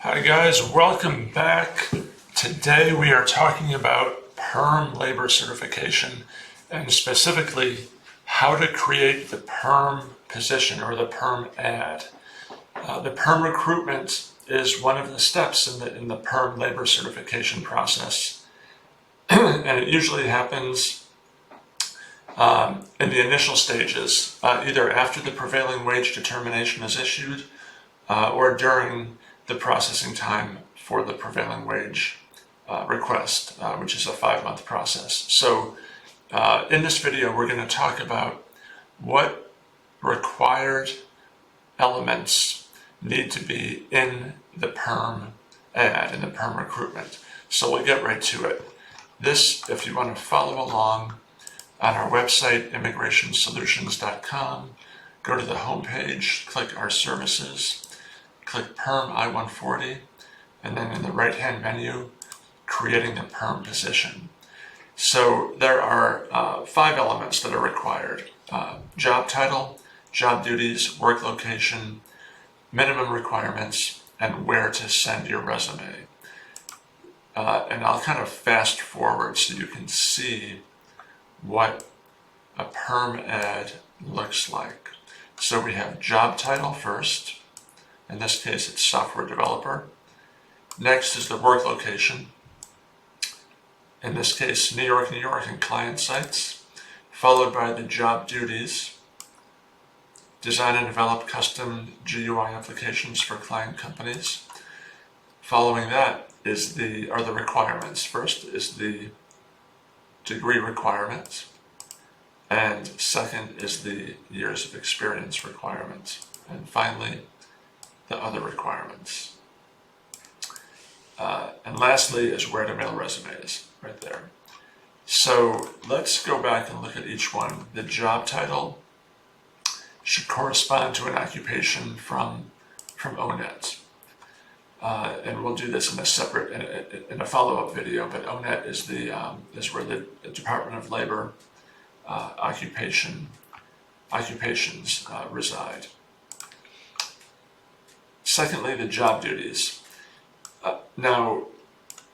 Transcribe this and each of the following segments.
Hi guys, welcome back. Today we are talking about PERM labor certification and specifically how to create the PERM position or the PERM ad. The PERM recruitment is one of the steps in the PERM labor certification process, and it usually happens in the initial stages, either after the prevailing wage determination is issued or during the processing time for the prevailing wage request, which is a 5-month process. So in this video, we're going to talk about what required elements need to be in the PERM ad, in the PERM recruitment. So we'll get right to it. This, if you want to follow along on our website, immigrationsolutions.com, go to the homepage, click our services, click PERM I-140, and then in the right-hand menu, creating the PERM position. So there are 5 elements that are required: job title, job duties, work location, minimum requirements, and where to send your resume. And I'll kind of fast forward so you can see what a PERM ad looks like. So we have job title first. In this case, it's software developer. Next is the work location. In this case, New York, and client sites, followed by the job duties. Design and develop custom GUI applications for client companies. Following that are the requirements. First is the degree requirement, and second is the years of experience requirement, and finally, the other requirements. And lastly is where to mail resumes, right there. So let's go back and look at each one. The job title should correspond to an occupation from ONET. And we'll do this in a separate, in a follow-up video, but ONET is where the Department of Labor occupations reside. Secondly, the job duties. Now,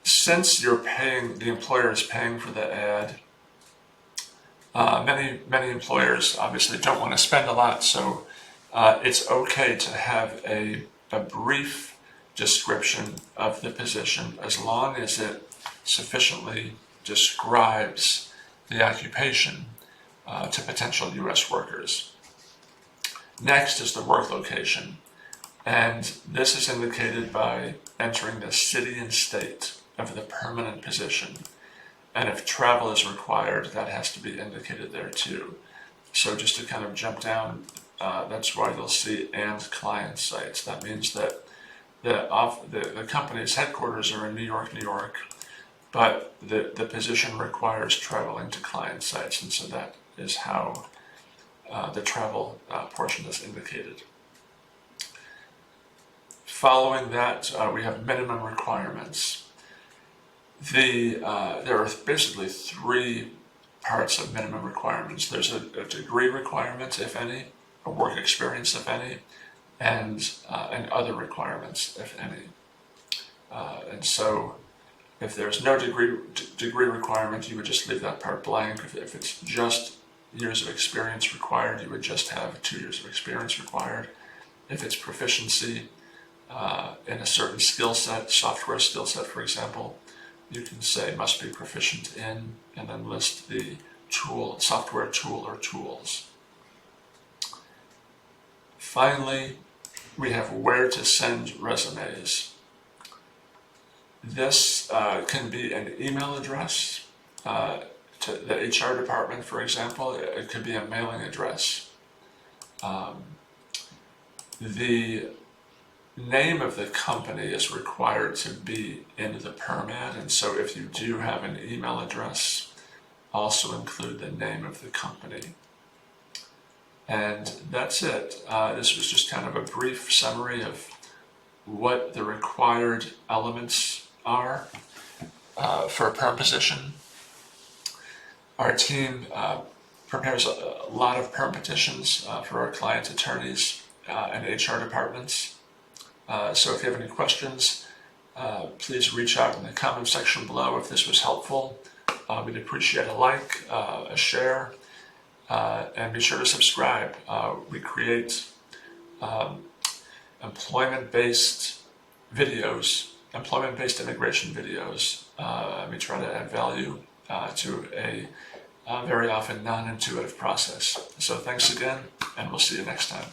since the employer is paying for the ad, many employers obviously don't want to spend a lot, so it's okay to have a brief description of the position as long as it sufficiently describes the occupation to potential U.S. workers. Next is the work location. And this is indicated by entering the city and state of the permanent position. And if travel is required, that has to be indicated there too. So just to kind of jump down, that's why you'll see and client sites. That means that the company's headquarters are in New York, but the position requires traveling to client sites. And so that is how the travel portion is indicated. Following that, we have minimum requirements. There are basically 3 parts of minimum requirements. There's a degree requirement, if any, a work experience, if any, and other requirements, if any. And so if there's no degree requirement, you would just leave that part blank. If it's just years of experience required, you would just have 2 years of experience required. If it's proficiency in a certain skill set, software skill set, for example, you can say must be proficient in, and then list the software tool or tools. Finally, we have where to send resumes. This can be an email address to the HR department, for example. It could be a mailing address. The name of the company is required to be in the PERM ad, and so if you do have an email address, also include the name of the company. And that's it. This was just kind of a brief summary of what the required elements are for a PERM position. Our team prepares a lot of PERM petitions for our client attorneys and HR departments. So if you have any questions, please reach out in the comment section below if this was helpful. We'd appreciate a like, a share, and be sure to subscribe. We create employment-based videos, employment-based immigration videos. We try to add value to a very often non-intuitive process. So thanks again, and we'll see you next time.